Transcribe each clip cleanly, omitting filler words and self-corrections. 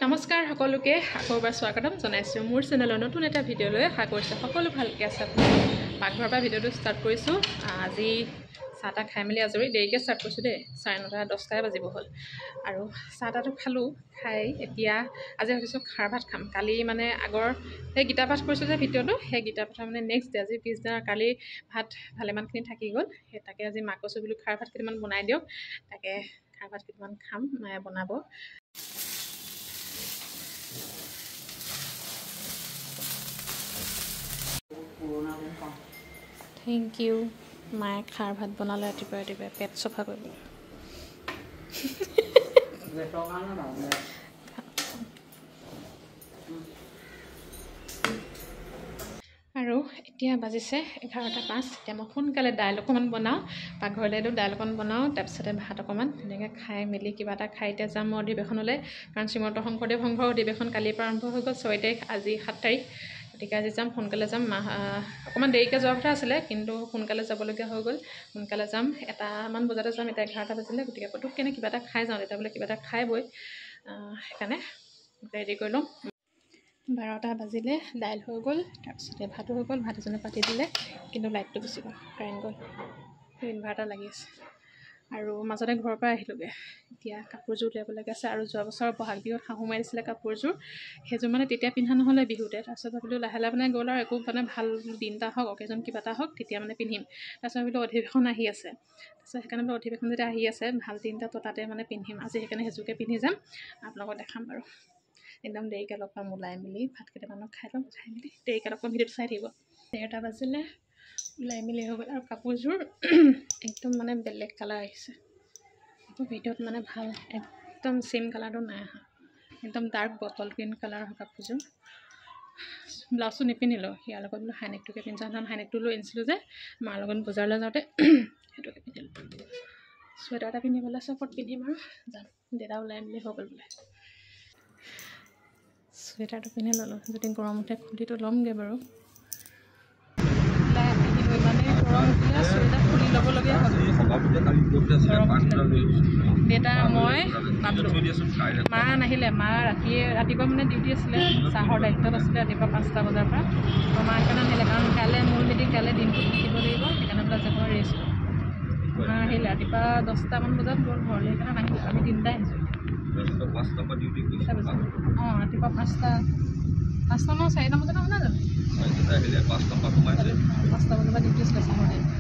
নমস্কাৰ সকলোকে আকৌবাৰ স্বাগতম জনাইছোঁ মোৰ চেনেলৰ নতুন এটা ভিডিঅ'লৈ আশা কৰিছোঁ সকলো ভালকৈ আছে আপুনি পাকঘৰৰ পৰা ভিডিঅ'টো ষ্টাৰ্ট কৰিছোঁ আজি চাহ তাহ খাই মেলি আজৰি দেৰিকৈ ষ্টাৰ্ট কৰিছোঁ দেই 9:30 10টাই বাজিব হ'ল আৰু চাহ তাহটো খালোঁ খাই এতিয়া আজি ভাবিছোঁ খাৰ ভাত খাম কালি মানে আগৰ সেই গীতা পাঠ কৰিছোঁ যে ভিডিঅ'টো সেই গীতা পাঠৰ মানে নেক্সট ডে আজি পিছদিনা কালি ভাত ভালেমানখিনি থাকি গ'ল সেই তাকে আজি মাক কৈছোঁ বোলো খাৰ ভাত কেইটামান বনাই দিয়ক তাকে খাৰ ভাত কেইটামান খাম মায়ে বনাব Thank you. মায়ে খাৰ ভাত বনালে ৰাতিপুৱা ৰাতিপুৱা পেট চফা কৰিব আৰু এতিয়া বাজিছে 11:05 এতিয়া মই সোনকালে দাইল অকণমান বনাওঁ পাকঘৰলৈ দাইল অকণমান বনাওঁ তাৰপিছতে ভাত অকণমান তেনেকৈ খাই মেলি কিবা এটা খাই এতিয়া যাম মই অধিৱেশনলৈ কাৰণ শ্ৰীমন্ত শংকৰদেৱ সংঘৰ অধিৱেশন কালিৰ পৰা আৰম্ভ হৈ গ'ল 6 তাৰিখ আজি 7 তাৰিখ গতিকে আজি যাম সোনকালে যাম অকণমান দেৰিকৈ যোৱাৰ কথা আছিলে কিন্তু সোনকালে যাবলগীয়া হৈ গ'ল সোনকালে যাম 1মান বজাতে যাম এতিয়া 11টা বাজিলে গতিকে পটককৈ কিবা এটা খাই যাওঁ তেতিয়া বোলে কিবা এটা খাই বৈ সেইকাৰণে ৰেডি কৰি লওঁ 12টা বাজিলে দাইল হৈ গ'ল তাৰপিছতে ভাতো হৈ গ'ল ভাত এজনে পাতি দিলে কিন্তু লাইটটো গুচি গ'ল কাৰেণ্ট গ'ল ইনভাৰ্টাৰ লাগি আছে আৰু মাজতে ঘৰৰ পৰা আহিলোঁগৈ এতিয়া কাপোৰযোৰ উলিয়াবলগীয়া আছে আৰু যোৱা বছৰ বহাগ বিহুত শাহু মাৰি দিছিলে কাপোৰযোৰ সেইযোৰ মানে তেতিয়া পিন্ধা নহ'লে বিহুতে তাৰপিছত ভাবিলোঁ লাহে লাহে মানে গ'ল আৰু একো মানে ভাল দিন এটা হওক অকেজন কিবা এটা হওক তেতিয়া মানে পিন্ধিম তাৰপিছত ভাবিলোঁ অধিৱেশন আহি আছে তাৰপিছত সেইকাৰণে বোলো অধিৱেশন যেতিয়া আহি আছে ভাল দিন এটা তাতে মানে পিন্ধিম আজি সেইকাৰণে সেইযোৰকে পিন্ধি যাম আপোনালোকক দেখাম বাৰু একদম দেৰিকৈ লগ পাম ওলাই মেলি ভাত কেইটামানক খাই ল'ম খাই মেলি দেৰিকৈ লগ পাম ভিডিঅ'টো চাই থাকিব 13টা বাজিলে ওলাই মেলি হৈ গ'ল আৰু কাপোৰযোৰ একদম মানে বেলেগ কালাৰ আহিছে ভিডিঅ'ত মানে ভাল একদম চেম কালাৰটো নাই অহা একদম ডাৰ্ক বটল গ্ৰীণ কালাৰৰ কাপোৰযোৰ ব্লাউজটো নিপিন্ধিলোঁ ইয়াৰ লগত বোলো হাইনেকটোকে পিন্ধি যাওঁ হাইনেকটো লৈ আনিছিলোঁ যে মাৰ লগত বজাৰলৈ যাওঁতে সেইটোকে পিন্ধিলোঁ চুৱেটাৰ এটা পিন্ধিবলৈ চফত পিন্ধিম আৰু যাম দেউতা ওলাই মেলি হৈ গ'ল বোলে চুৱেটাৰটো পিন্ধি ল'লোঁ যদি গৰম উঠে খুলিটো ল'মগৈ বাৰু ইমানেই গৰম উঠিলে চুৱেটাৰ খুলি ল'বলগীয়া হ'ল দেউতা মই মা নাহিলে মা ৰাতিপুৱা মানে ডিউটি আছিলে চাহৰ দায়িত্বত আছিলে ৰাতিপুৱা 5টা বজাৰ পৰা তো মা সেইকাৰণে নাহিলে কাৰণ কাইলৈ মূল মিটিং কাইলৈ দিনটো থাকিব লাগিব সেইকাৰণে বোলে যে মই ৰেষ্ট মা আহিলে ৰাতিপুৱা 10টামান বজাত গ'ল ঘৰলৈ সেইকাৰণে নাহিলে আমি 3টা আহিছোঁ অঁ ৰাতিপুৱা 5টা নহয় 4টা বজাত নহয় জানো 5টা বজাৰ পৰা ডিউটি আছিলে চাহৰ দায়িত্ব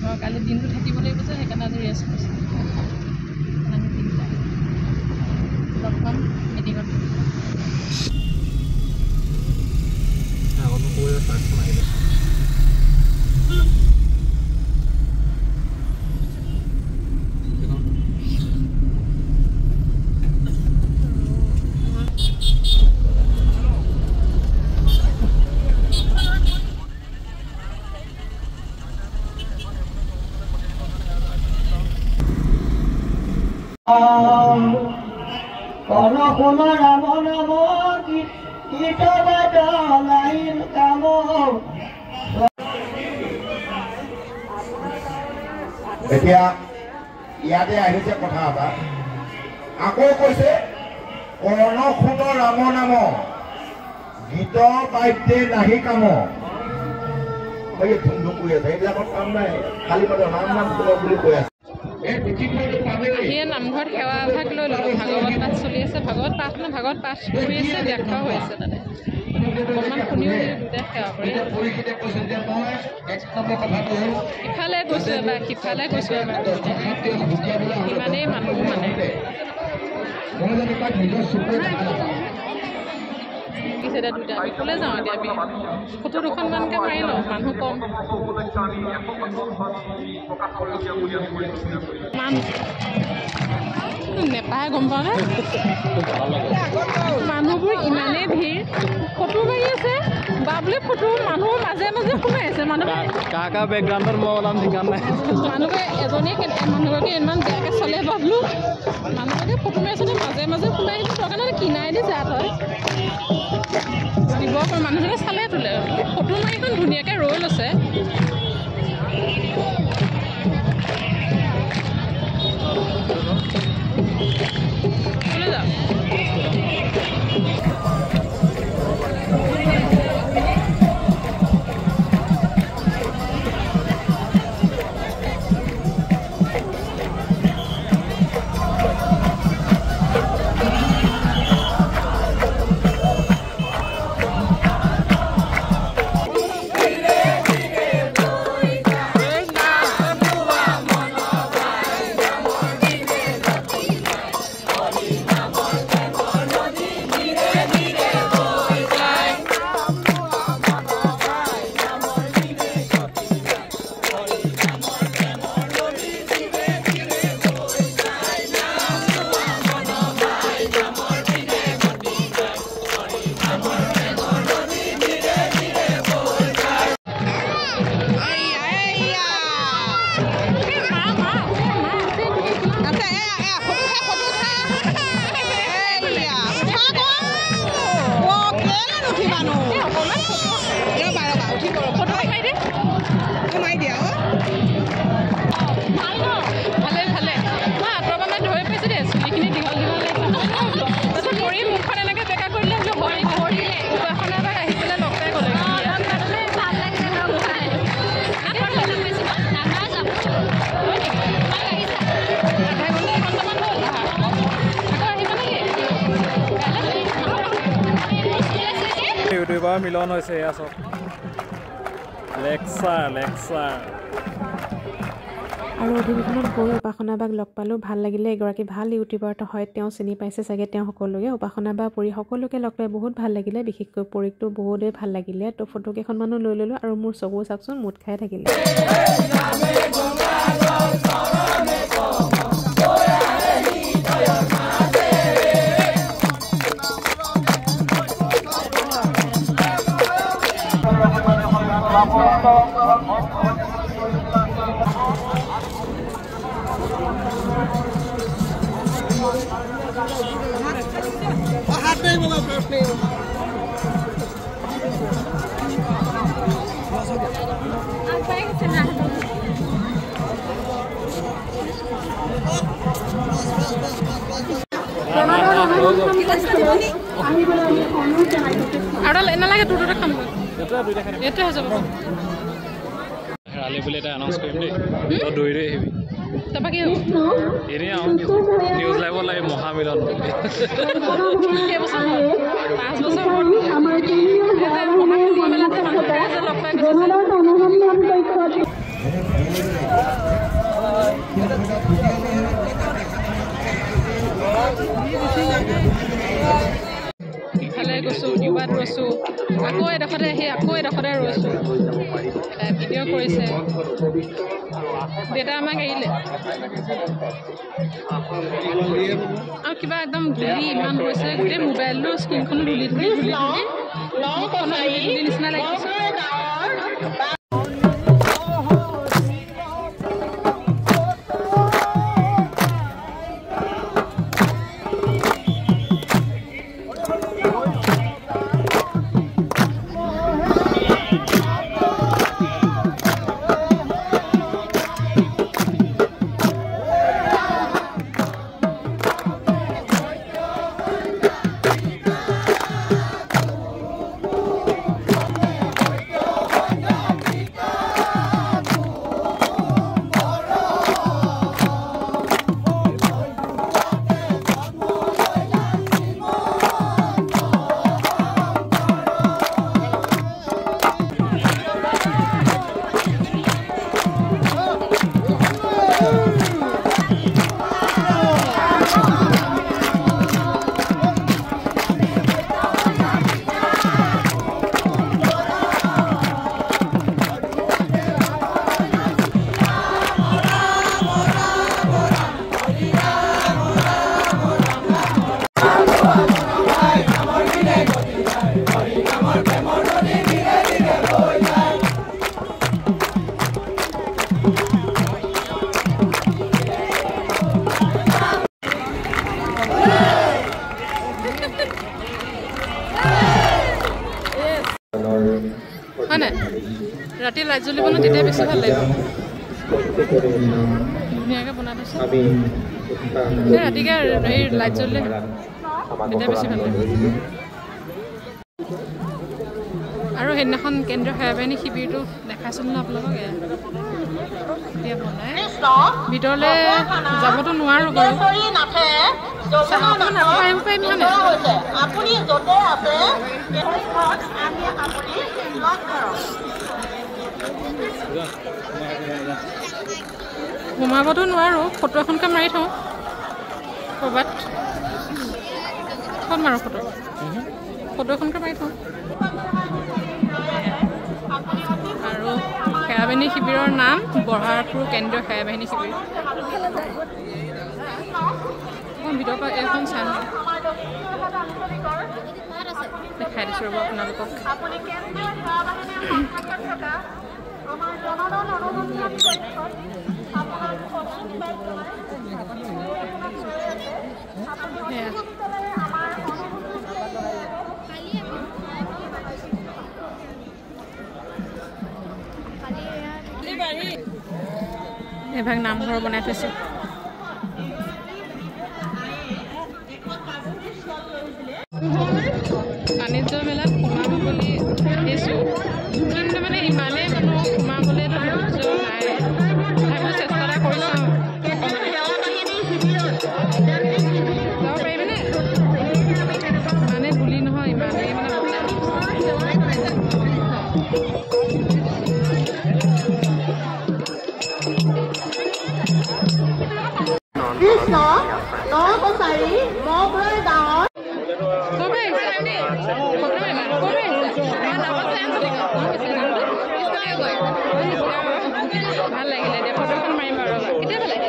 আৰু কালি দিনটো থাকিব লাগিব যে সেইকাৰণে আজি ৰেষ্ট কৰিছোঁ আমি 3টা লগ পাম মিটিঙত এতিয়া ইয়াতে আহিছে কথা এটা আকৌ কৈছে কৰ্ণশুন ৰাম নাম গীত বাদ্যে নাহি কাম এই ধুমধুম কৰি আছে এইবিলাকৰ কাম নাই খালি মানে নাম নাম বুলি কৈ আছে আহিয়ে নামঘৰত সেৱা ভাগ লৈ ল'লোঁ ভাগৱত পাঠ চলি আছে ভাগৱত পাঠ কৰি আছে ব্যাখ্যাও হৈ আছে তাতে অকণমান শুনিও দুটাই সেৱা কৰি ইফালে গৈছোঁ এবাৰ সিফালে গৈছোঁ এবাৰ ইমানেই মানুহ মানে এতিয়া দুটা ক'লৈ যাওঁ এতিয়া আমি ফটো দুখনমানকৈ মাৰি লওঁ মানুহ কম নেপায় গম পাওঁ নে মানুহবোৰ ইমানেই ভিৰ ফটো মাৰি আছে বা বোলে ফটো মানুহৰ মাজে মাজে সোমাই আছে মানুহে বেকগ্ৰাউণ্ডত মই ওলাম ঠিকান নাই মানুহে মানুহগৰাকী ইমান বেয়াকৈ চলে বাবলো মানুহগৰাকী ফটো মাৰি আছে মাজে মাজে সোমাই আহিছে কাৰণে কিনাই দিছে আঁতৰত দিব মানুহজনে চালে তোলে ফটো মাৰিখন ধুনীয়াকৈ ৰৈ লৈছে চলে যাওক ইউটিউবাৰ মিলন হৈছে এয়া চব লেকচাৰ আৰু অধিৱেশনত গৈ উপাসনা বাক লগ পালোঁ ভাল লাগিলে এগৰাকী ভাল ইউটিউবাৰ হয় তেওঁ চিনি পাইছে চাগে তেওঁ সকলোকে উপাসনা বা পৰি সকলোকে লগ পাই বহুত ভাল লাগিলে বিশেষকৈ পৰিকটো বহুতেই ভাল লাগিলে তো ফটো কেইখনমানো লৈ ল'লোঁ আৰু মোৰ চকু চাওকচোন মুঠ খাই থাকিলে আৰু নালাগে দুটা কাম এইটোৱে হৈ যাব হেৰালি বুলি এটা এনাউন্স কৰিম দেই তই দৌৰি আহিবি তাৰপৰা কি হ'ব এনেই আৰু নিউজ লাইভ লাগে মহামিলন কেইবছৰ হ'ল 5 বছৰ হ'ল লগ পাই ইফালে গৈছোঁ ইউবাত ৰৈছোঁ আকৌ এডোখৰতে আহি আকৌ এডোখৰতে ৰৈছোঁ ভিডিঅ' কৰিছে দেউতা আমাক এৰিলে আৰু কিবা একদম ধূলি ইমান হৈছে গোটেই মোবাইলটোৰ স্ক্ৰীণখনো ধূলি নিচিনা লাগিছে হয় নাই ৰাতি লাইট জ্বলিব ন তেতিয়া বেছি ভাল লাগিব ধুনীয়াকৈ বনাই থৈছে ৰাতিকৈ এই লাইট জ্বলিলে তেতিয়া বেছি ভাল লাগিব আৰু সেইদিনাখন কেন্দ্ৰীয় সেনাবাহিনী শিবিৰটো দেখাইছিলোঁ ন আপোনালোকক এতিয়া বনাই ভিতৰলৈ যাবতো নোৱাৰোঁ বাৰু পাৰিব পাৰিম মানে সোমাবতো নোৱাৰোঁ ফটো এখনকৈ মাৰি থওঁ ক'ৰবাত ক'ত মাৰোঁ ফটো এখনকৈ মাৰি থওঁ আৰু সেনাবাহিনী শিবিৰৰ নাম বৰহাৰপুৰ কেন্দ্ৰীয় সেনাবাহিনী শিবিৰ ভিতৰৰ পৰা এইখন চাই দেখাই দিছোঁ ৰ'ব আপোনালোকক এভাগ নামঘৰ বনাই থৈছে বাণিজ্য মেলাত সোমাব বুলি আহিছোঁ কিন্তু মানে ইমানেই মানুহ সোমাবলৈ ধৈৰ্য নাই তথাপিও চেষ্টা এটা কৰি চাওঁ যাব পাৰিবিনে ইমানেই ধূলি নহয় ইমানেই মানে ভাল লাগিলে এতিয়া ফটোখন মাৰিম বাৰু কেতিয়া ভাল লাগে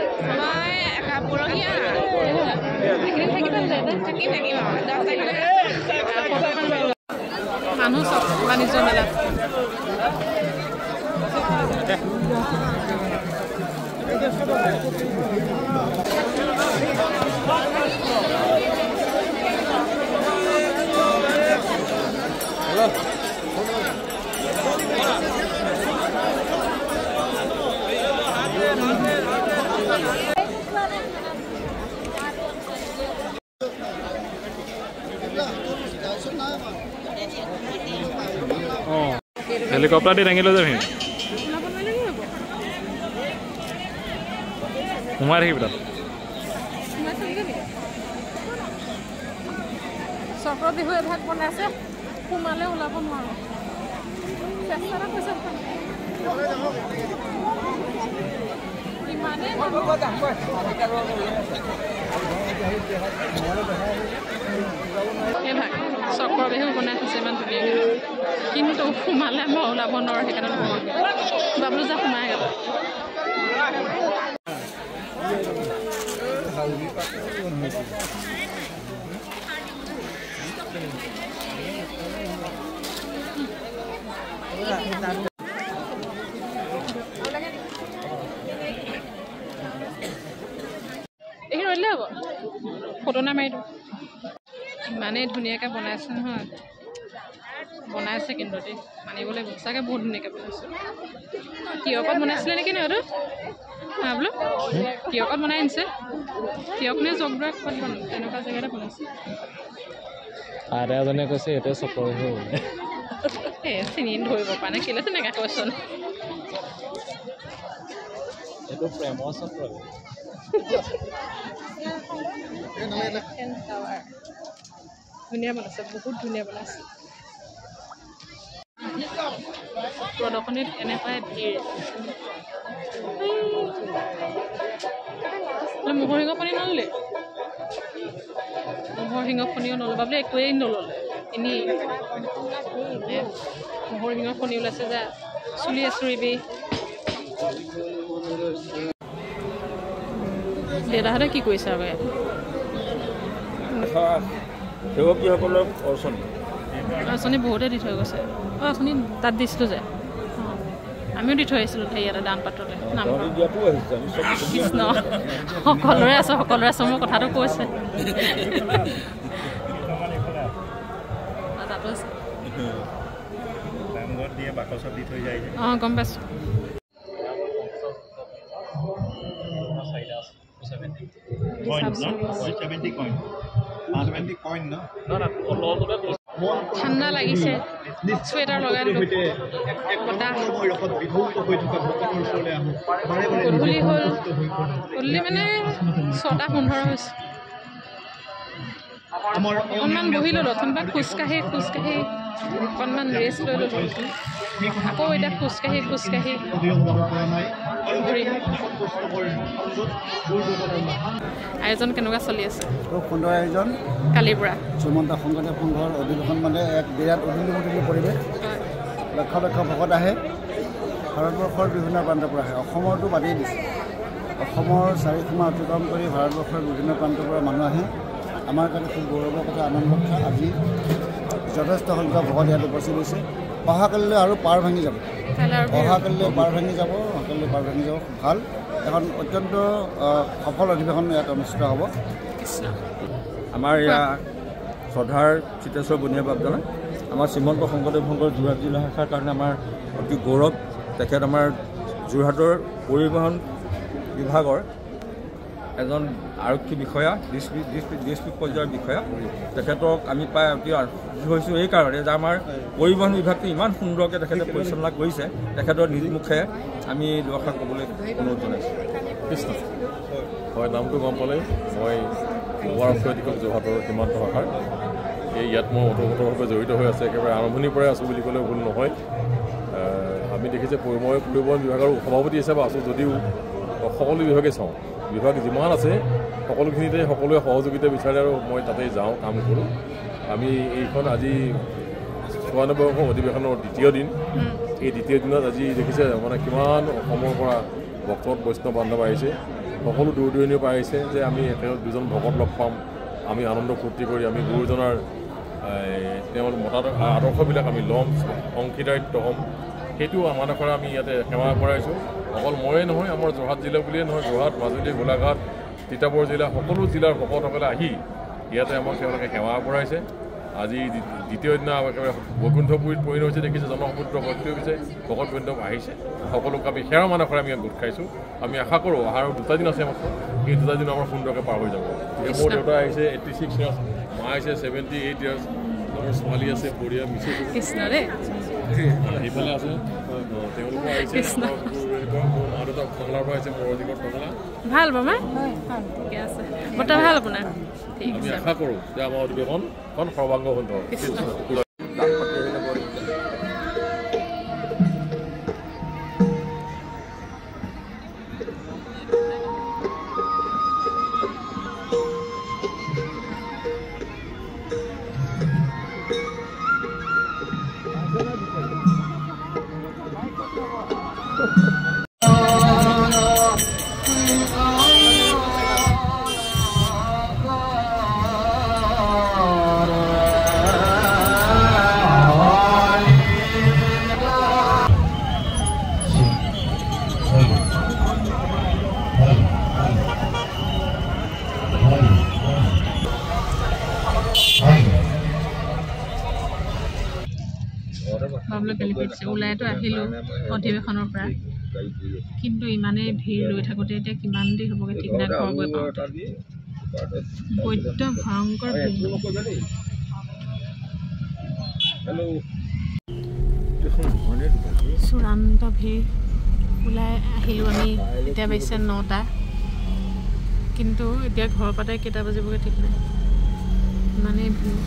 মানুহ চব বাণিজ্য মেলাত হেলিকপ্টাৰ দি দাঙি লৈ যাবি সোমাই থাকিবি তাত চক্ৰ বিহু এভাগ বনাইছে সোমালে ওলাব নোৱাৰো চেষ্টা এটা কৈছে চক্ৰ বিহু বনাই থৈছে ইমান ধুনীয়াকৈ কিন্তু সোমালে মই ওলাব নোৱাৰো সেইকাৰণে সোমাওঁ বাবলু যা সোমাই গ'ল এই ৰ'লে হ'ব ফটো নামাৰি দিওঁ ইমানেই ধুনীয়াকৈ বনাইছে নহয় বনাইছে কিন্তু দেই মানিবলৈ সঁচাকৈ বহুত ধুনীয়াকৈ বনাইছে তিয়কত বনাইছিলে নেকি ন এইটো বোলো তিয়কত বনাই আনিছে তিয়ক নে জগদৰা ক'ত তেনেকুৱা জেগাতে বনাইছে আৰু এজনে কৈছে এইটো চক্ৰ বিহু এই চিনি ধৰিব পৰা নাই কেলৈ তেনেকৈ কৈছোন এইটো প্ৰেমৰ চক্ৰ ধুনীয়া বনাইছে বহুত ধুনীয়া বনাইছে প্ৰদৰ্শনীত এনেকুৱাই ভিৰ ম'হৰ শিঙৰ কণী নললে ম'হৰ শিঙৰ কণীও নল'বা বোলে একোৱেই নল'লে এনেই ম'হৰ শিঙৰ কণী ওলাইছে যা চুলি আচুৰিবি দেউতাহঁতে কি কৰিছে আকৌ ইয়াত সেৱকীসকলক আঁচনি বহুতে দি থৈ গৈছে অঁ আঁচনি তাত দিছিলোঁ যে আমিও দি থৈ আহিছিলোঁ ইয়াতে দান পাত্ৰতে কৃষ্ণ সকলোৰে আছে মোৰ কথাটো কৈছে তাতো আছে অঁ গম পাইছোঁ ঠাণ্ডা লাগিছে চুৱেটাৰ লগাই দিলোঁ বতাহ গধূলি হ'ল গধূলি মানে 6:15 হৈছে অকণমান বহি ল'লোঁ অথনিবাৰ খোজকাঢ়ি অকণমান ৰেষ্ট লৈ ল'লোঁ আকৌ এতিয়া খোজকাঢ়ি ঘূৰিম আয়োজন কেনেকুৱা চলি আছে খুব সুন্দৰ আয়োজন কালিৰ পৰা শ্ৰীমন্ত শংকৰদেৱ সংঘৰ অধিৱেশন মানে এক বিৰাট উদুলি পৰিৱেশ লক্ষ লক্ষ ভকত আহে ভাৰতবৰ্ষৰ বিভিন্ন প্ৰান্তৰ পৰা আহে অসমৰতো বাদেই দিছে অসমৰ চাৰিসীমা অতিক্ৰম কৰি ভাৰতবৰ্ষৰ বিভিন্ন প্ৰান্তৰ পৰা মানুহ আহে আমাৰ কাৰণে খুব গৌৰৱৰ কথা আনন্দৰ কথা আজি যথেষ্ট সংখ্যক ভকত ইয়াত উপস্থিত হৈছে অহাকালিলৈ আৰু পাৰ ভাঙি যাব অহাকালিলৈ পাৰ ভাঙি যাব খুব ভাল এখন অত্যন্ত সফল অধিৱেশন ইয়াত অনুষ্ঠিত হ'ব আমাৰ ইয়াত শ্ৰদ্ধাৰ চিতেশ্বৰ বনিয়া বাপজনা আমাৰ শ্ৰীমন্ত শংকৰদেৱ সংঘৰ যোৰহাট জিলা শাখাৰ কাৰণে আমাৰ অতি গৌৰৱ তেখেত আমাৰ যোৰহাটৰ পৰিবহণ বিভাগৰ এজন আৰক্ষী বিষয়া ডিষ্ট্ৰিক্ট পৰ্যায়ৰ বিষয়া তেখেতক আমি পাই অতি আশ্চৰ্য হৈছোঁ এইকাৰণে যে আমাৰ পৰিবহণ বিভাগটো ইমান সুন্দৰকৈ তেখেতে পৰিচালনা কৰিছে তেখেতৰ নিজ মুখে আমি দুআষাৰ ক'বলৈ অনুৰোধ জনাইছোঁ কৃষ্ণ হয় নামটো গম পালে মই উমাৰ অৰ্থনৈতিকক যোৰহাটৰ সীমান্ত শাখাৰ ইয়াত মই ওতঃপ্ৰোতভাৱে জড়িত হৈ আছে একেবাৰে আৰম্ভণিৰ পৰাই আছোঁ বুলি ক'লেও ভুল নহয় আমি দেখিছে মই পৰিবহণ বিভাগৰ সভাপতি হিচাপে আছোঁ যদিও সকলো বিভাগে চাওঁ বিভাগ যিমান আছে সকলোখিনিতে সকলোৱে সহযোগিতা বিচাৰে আৰু মই তাতে যাওঁ কাম কৰোঁ আমি এইখন আজি 94 অধিৱেশনৰ দ্বিতীয় দিন এই দ্বিতীয় দিনত আজি দেখিছে মানে কিমান অসমৰ পৰা ভক্ত বৈষ্ণৱ বান্ধৱ আহিছে সকলো দূৰ দূৰণিৰ পৰা আহিছে যে আমি একেলগে দুজন ভকত লগ পাম আমি আনন্দ ফূৰ্তি কৰি আমি গুৰুজনাৰ তেওঁৰ আদৰ্শবিলাক আমি ল'ম অংশীদাৰিত্ব হ'ম সেইটো আমাদেৰ পৰা আমি ইয়াতে সেৱা কৰাইছোঁ অকল ময়ে নহয় আমাৰ যোৰহাট জিলা বুলিয়ে নহয় যোৰহাট মাজুলী গোলাঘাট তিতাবৰ জিলা সকলো জিলাৰ ভকতসকলে আহি ইয়াতে আমাক তেওঁলোকে সেৱা কৰাইছে আজি দ্বিতীয় দিনা একেবাৰে বৈকুণ্ঠপুৰীত পৰিণত হৈছে দেখিছে জনসমুদ্ৰ ভৰ্তি হৈছে ভকত বৈষ্ণৱ আহিছে সকলোকে আমি সেৱা মানসৰে আমি গোট খাইছোঁ আমি আশা কৰোঁ আৰু 2টা দিন আছে মাত্ৰ এই 2টা দিন আমাৰ সুন্দৰকৈ পাৰ হৈ যাব মোৰ দেউতা আহিছে 86 ইয়াৰ্ছ মা আহিছে 78 ইয়াৰ্ছ মোৰ ছোৱালী আছে বঢ়িয়া মিছেছ কৃষ্ণৰে সেইফালে আছে তেওঁলোকো আহিছে মোৰ মা দেউতা টংলাৰ পৰা আহিছে মোৰ অধিকৰ টংলা ভাল বামা ঠিকে আছে বতৰ ভাল আপোনাৰ ঠিক আমি আছে আশা কৰোঁ যে আমাৰ অধিৱেশনখন সৰ্বাংগ সুন্দৰ বাবলু কেলিপিছে ওলাইতো আহিলোঁ অধিৱেশনৰ পৰা কিন্তু ইমানেই ভিৰ লৈ থাকোঁতে এতিয়া কিমান দেৰি হ'বগৈ ঠিক নাই ঘৰ গৈ পাওঁতে বৈদ্য ভয়ংকৰ ভিৰ চূড়ান্ত ভিৰ ওলাই আহিলোঁ আমি এতিয়া বাজিছে 9টা কিন্তু এতিয়া ঘৰৰ পৰা কেইটা বাজিবগৈ ঠিক নাই ইমানেই ভিৰ